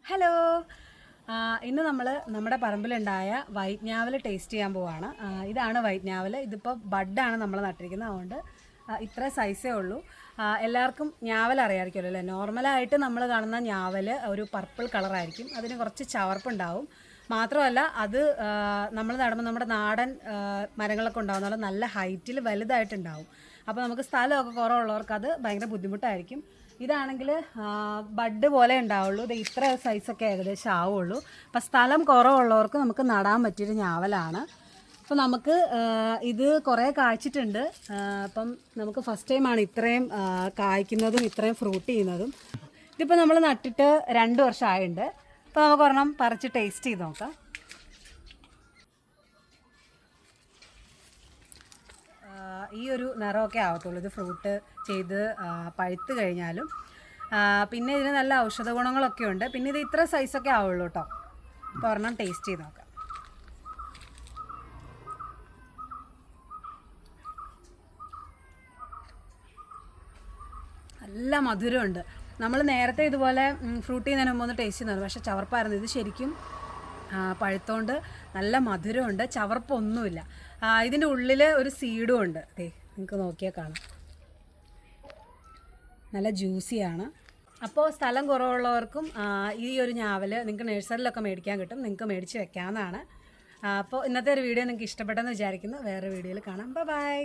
Hello. ഇന്ന് നമ്മൾ നമ്മുടെ പറമ്പിലുണ്ടായ വൈറ്റ് ഞാവൽ ടേസ്റ്റ് ചെയ്യാൻ പോവാണ്. ഇതാണ് വൈറ്റ് ഞാവൽ. ഇതിപ്പോൾ ബഡാണ് നമ്മൾ നട്ടിരിക്കുന്നത്, അതുകൊണ്ട് ഇത്ര സൈസേ ഉള്ളൂ. എല്ലാവർക്കും ഞാവൽ അറിയാമായിരിക്കുമല്ലോ അല്ലേ. നോർമലായിട്ട് നമ്മൾ കാണുന്ന ഞാവൽ ഒരു പർപ്പിൾ കളറായിരിക്കും, അതിന് കുറച്ച് ചവർപ്പുണ്ടാവും. മാത്രമല്ല അത് നമ്മൾ നടുമ്പോൾ നമ്മുടെ നാടൻ മരങ്ങളൊക്കെ ഉണ്ടാകുന്ന പോലെ നല്ല ഹൈറ്റിൽ വലുതായിട്ടുണ്ടാവും. അപ്പോൾ നമുക്ക് സ്ഥലമൊക്കെ കുറവുള്ളവർക്ക് അത് ഭയങ്കര ബുദ്ധിമുട്ടായിരിക്കും. ഇതാണെങ്കിൽ ബഡ് പോലെ ഉണ്ടാവുള്ളൂ. ഇത് ഇത്ര സൈസൊക്കെ ഏകദേശം ആവുള്ളൂ. അപ്പം സ്ഥലം കുറവുള്ളവർക്ക് നമുക്ക് നടാൻ പറ്റിയൊരു ഞാവലാണ്. അപ്പോൾ നമുക്ക് ഇത് കുറേ കായ്ച്ചിട്ടുണ്ട്. അപ്പം നമുക്ക് ഫസ്റ്റ് ടൈമാണ് ഇത്രയും കായ്ക്കുന്നതും ഇത്രയും ഫ്രൂട്ട് ചെയ്യുന്നതും. ഇതിപ്പോൾ നമ്മൾ നട്ടിട്ട് 2 വർഷമായിട്ടുണ്ട്. അപ്പോൾ നമുക്ക് ഒരെണ്ണം പറിച്ച് ടേസ്റ്റ് ചെയ്ത് നോക്കാം. ഈ ഒരു നിറമൊക്കെ ആവത്തുള്ളൂ ഇത് ഫ്രൂട്ട് ചെയ്ത് പഴുത്ത് കഴിഞ്ഞാലും. പിന്നെ ഇതിന് നല്ല ഔഷധ ഗുണങ്ങളൊക്കെ ഉണ്ട്. പിന്നെ ഇത് ഇത്ര സൈസൊക്കെ ആവുള്ളൂ കേട്ടോ. അപ്പോൾ ഒരെണ്ണം ടേസ്റ്റ് ചെയ്ത് നോക്കാം. നല്ല മധുരമുണ്ട്. നമ്മൾ നേരത്തെ ഇതുപോലെ ഫ്രൂട്ട് ചെയ്യുന്നതിന് മുമ്പ് ഒന്ന് ടേസ്റ്റ് ചെയ്യുന്നത്, പക്ഷേ ചവർപ്പായിരുന്നു. ഇത് ശരിക്കും പഴുത്തോണ്ട് നല്ല മധുരമുണ്ട്, ചവർപ്പൊന്നുമില്ല. ഇതിൻ്റെ ഉള്ളിൽ ഒരു സീഡും ഉണ്ട്. നിങ്ങൾക്ക് നോക്കിയാൽ കാണാം, നല്ല ജ്യൂസിയാണ്. അപ്പോൾ സ്ഥലം കുറവുള്ളവർക്കും ഈ ഒരു ഞാവൽ നിങ്ങൾക്ക് നഴ്സറിയിലൊക്കെ മേടിക്കാൻ കിട്ടും, നിങ്ങൾക്ക് മേടിച്ച് വെക്കാവുന്നതാണ്. അപ്പോൾ ഇന്നത്തെ ഒരു വീഡിയോ നിങ്ങൾക്ക് ഇഷ്ടപ്പെട്ടെന്ന് വിചാരിക്കുന്നു. വേറെ വീഡിയോയിൽ കാണാം. ബൈ.